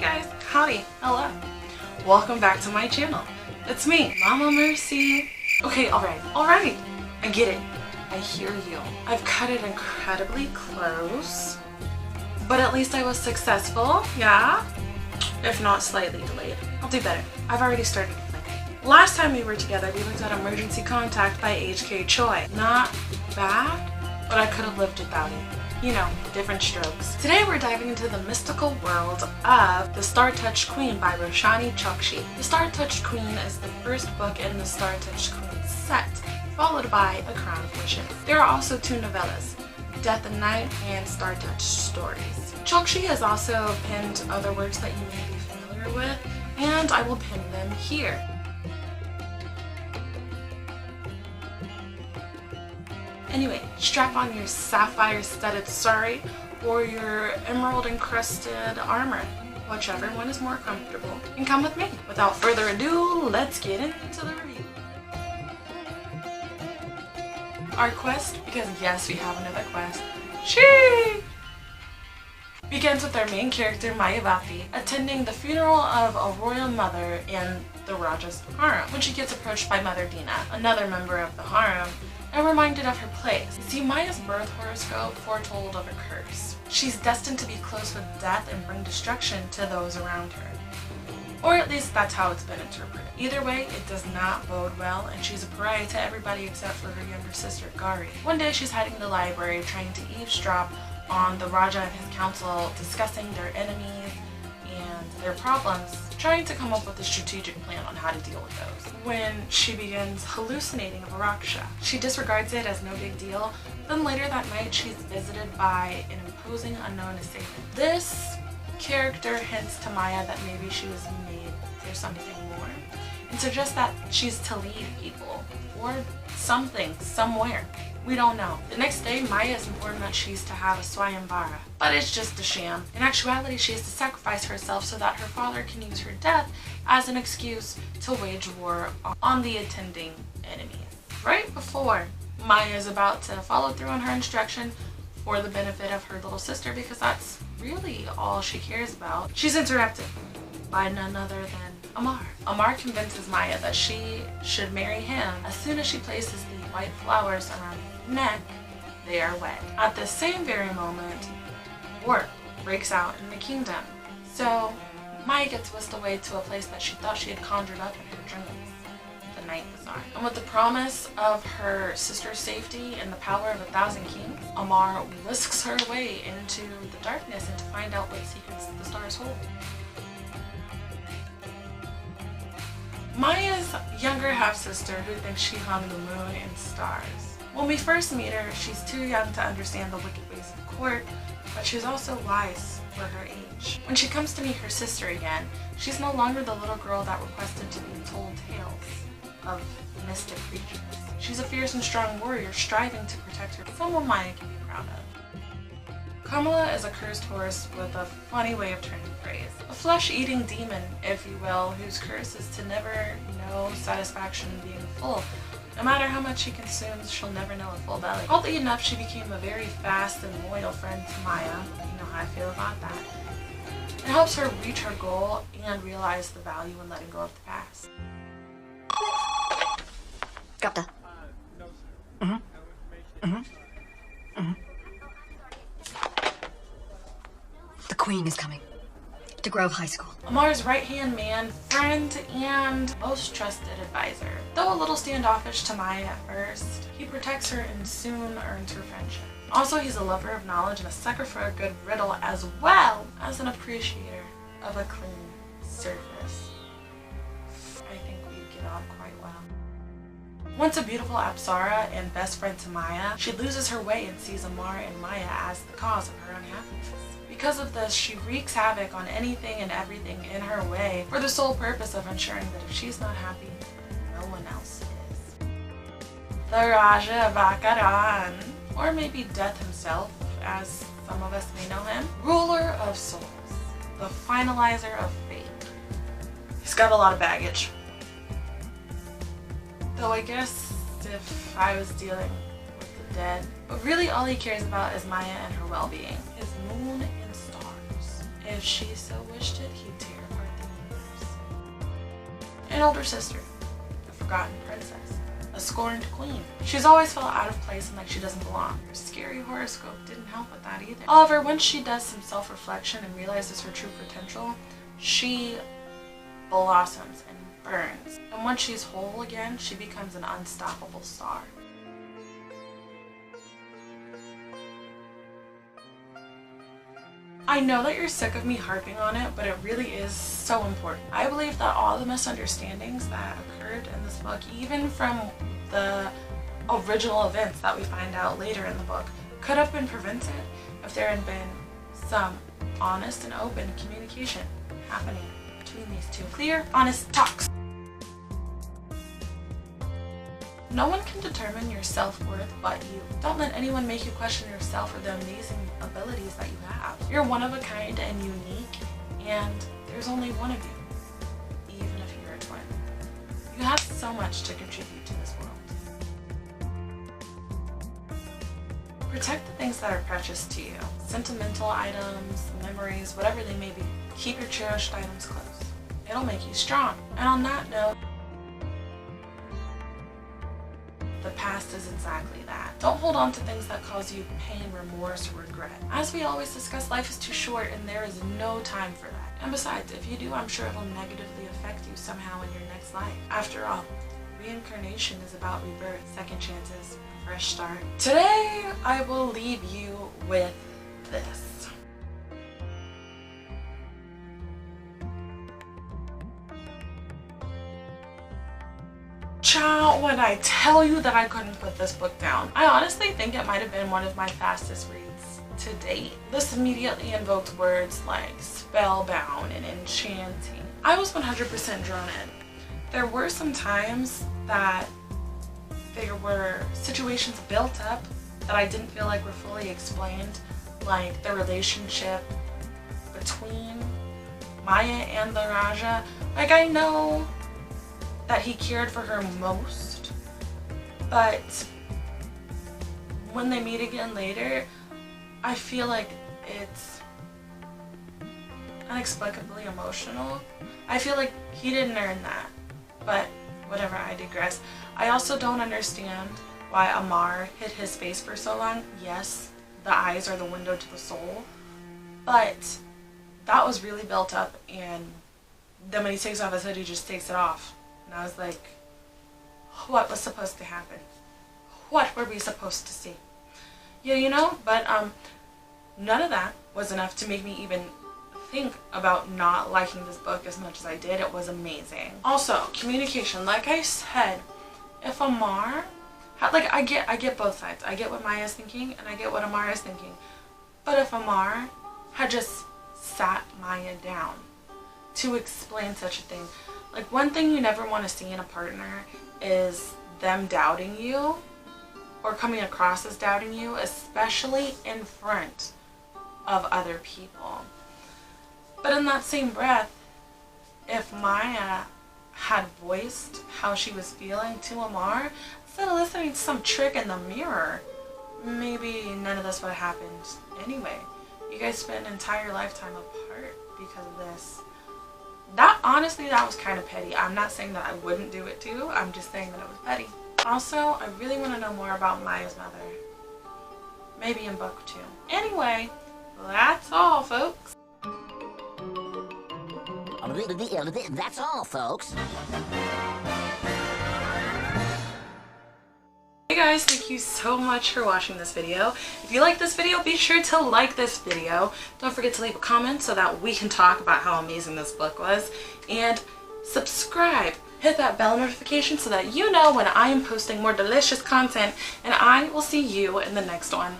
guys, howdy, hello. Welcome back to my channel. It's me, Mama Mercy. Okay, alright, I get it. I hear you. I've cut it incredibly close, but at least I was successful, yeah? If not slightly delayed. I'll do better. I've already started planning. Last time we were together, we looked at Emergency Contact by H.K. Choi. Not bad, but I could have lived without it. You know, different strokes. Today we're diving into the mystical world of The Star-Touched Queen by Roshani Chokshi. The Star-Touched Queen is the first book in the Star-Touched Queen set, followed by A Crown of Wishes. There are also two novellas, Death and Night and Star-Touched Stories. Chokshi has also penned other works that you may be familiar with, and I will pin them here. Anyway, strap on your sapphire-studded sari or your emerald-encrusted armor, whichever one is more comfortable, and come with me. Without further ado, let's get into the review. Our quest, because yes, we have another quest, begins with our main character, Mayavati, attending the funeral of a royal mother in the Raja's harem when she gets approached by Mother Dina, another member of the harem, and reminded of her place. See, Maya's birth horoscope foretold of a curse. She's destined to be close with death and bring destruction to those around her. Or at least that's how it's been interpreted. Either way, it does not bode well, and she's a pariah to everybody except for her younger sister, Gauri. One day she's hiding in the library trying to eavesdrop on the Raja and his council discussing their enemies and their problems, trying to come up with a strategic plan on how to deal with those. When she begins hallucinating of a Raksha, she disregards it as no big deal. Then later that night she's visited by an imposing unknown assailant. This character hints to Maya that maybe she was made for something more, and suggests that she's to lead people, or something, somewhere. We don't know. The next day, Maya is informed that she's to have a Swayamvara, but it's just a sham. In actuality, she has to sacrifice herself so that her father can use her death as an excuse to wage war on the attending enemies. Right before Maya is about to follow through on her instruction for the benefit of her little sister, because that's really all she cares about, she's interrupted by none other than Amar. Amar convinces Maya that she should marry him as soon as she places the white flowers around his neck. They are wed. At the same very moment, war breaks out in the kingdom. So Maya gets whisked away to a place that she thought she had conjured up in her dreams, the Night Bazaar. And with the promise of her sister's safety and the power of 1,000 kings, Amar whisks her way into the darkness and to find out what secrets the stars hold. Maya's younger half-sister, who thinks she hung the moon in stars. When we first meet her, she's too young to understand the wicked ways of court, but she's also wise for her age. When she comes to meet her sister again, she's no longer the little girl that requested to be told tales of mystic creatures. She's a fierce and strong warrior striving to protect her, someone Maya can be proud of. Kamala is a cursed horse with a funny way of turning praise. A flesh-eating demon, if you will, whose curse is to never know satisfaction in being full. No matter how much she consumes, she'll never know a full belly. Oddly enough, she became a very fast and loyal friend to Maya. You know how I feel about that. It helps her reach her goal and realize the value in letting go of the past. Dropped her. The Queen is coming to Grove High School. Amar's right-hand man, friend, and most trusted advisor. Though a little standoffish to Maya at first, he protects her and soon earns her friendship. Also, he's a lover of knowledge and a sucker for a good riddle, as well as an appreciator of a clean surface. I think we get on quite well. Once a beautiful Apsara and best friend to Maya, she loses her way and sees Amar and Maya as the cause of her unhappiness. Because of this, she wreaks havoc on anything and everything in her way for the sole purpose of ensuring that if she's not happy, no one else is. The Raja Bakaran, or maybe Death himself, as some of us may know him, ruler of souls, the finalizer of fate. He's got a lot of baggage. Though I guess if I was dealing with the dead, but really all he cares about is Maya and her well-being, his moon and stars. If she so wished it, he'd an older sister, a forgotten princess, a scorned queen. She's always felt out of place and like she doesn't belong. Her scary horoscope didn't help with that either. However, once she does some self-reflection and realizes her true potential, she blossoms and burns. And once she's whole again, she becomes an unstoppable star. I know that you're sick of me harping on it, but it really is so important. I believe that all the misunderstandings that occurred in this book, even from the original events that we find out later in the book, could have been prevented if there had been some honest and open communication happening between these two. Clear, honest talks. No one can determine your self-worth but you. Don't let anyone make you question yourself or the amazing abilities that you have. You're one of a kind and unique, and there's only one of you, even if you're a twin. You have so much to contribute to this world. Protect the things that are precious to you. Sentimental items, memories, whatever they may be. Keep your cherished items close. It'll make you strong. And on that note, the past is exactly that. Don't hold on to things that cause you pain, remorse, or regret. As we always discuss, life is too short and there is no time for that. And besides, if you do, I'm sure it will negatively affect you somehow in your next life. After all, reincarnation is about rebirth, second chances, a fresh start. Today, I will leave you with this. Child, when I tell you that I couldn't put this book down, I honestly think it might have been one of my fastest reads to date. This immediately invoked words like spellbound and enchanting. I was 100% drawn in. There were some times that there were situations built up that I didn't feel like were fully explained, like the relationship between Maya and the Raja. Like, I know that he cared for her most, but when they meet again later, I feel like it's inexplicably emotional. I feel like he didn't earn that, but whatever, I digress. I also don't understand why Amar hid his face for so long. Yes, the eyes are the window to the soul, but that was really built up, and then when he takes off his hood, he just takes it off. And I was like, what was supposed to happen? What were we supposed to see? Yeah, you know, but none of that was enough to make me even think about not liking this book as much as I did. It was amazing. Also, communication. Like I said, if Amar had, like, I get both sides. I get what Maya's thinking and I get what Amar is thinking. But if Amar had just sat Maya down to explain such a thing. Like, one thing you never want to see in a partner is them doubting you or coming across as doubting you, especially in front of other people. But in that same breath, if Maya had voiced how she was feeling to Amar, instead of listening to some trick in the mirror, maybe none of this would have happened anyway. You guys spent an entire lifetime apart because of this. That, honestly, that was kind of petty. I'm not saying that I wouldn't do it too. I'm just saying that it was petty. Also, I really want to know more about Maya's mother. Maybe in book 2. Anyway, that's all, folks. That's all, folks. Hey guys, thank you so much for watching this video. If you like this video, be sure to like this video. Don't forget to leave a comment so that we can talk about how amazing this book was. And subscribe. Hit that bell notification so that you know when I am posting more delicious content. And I will see you in the next one.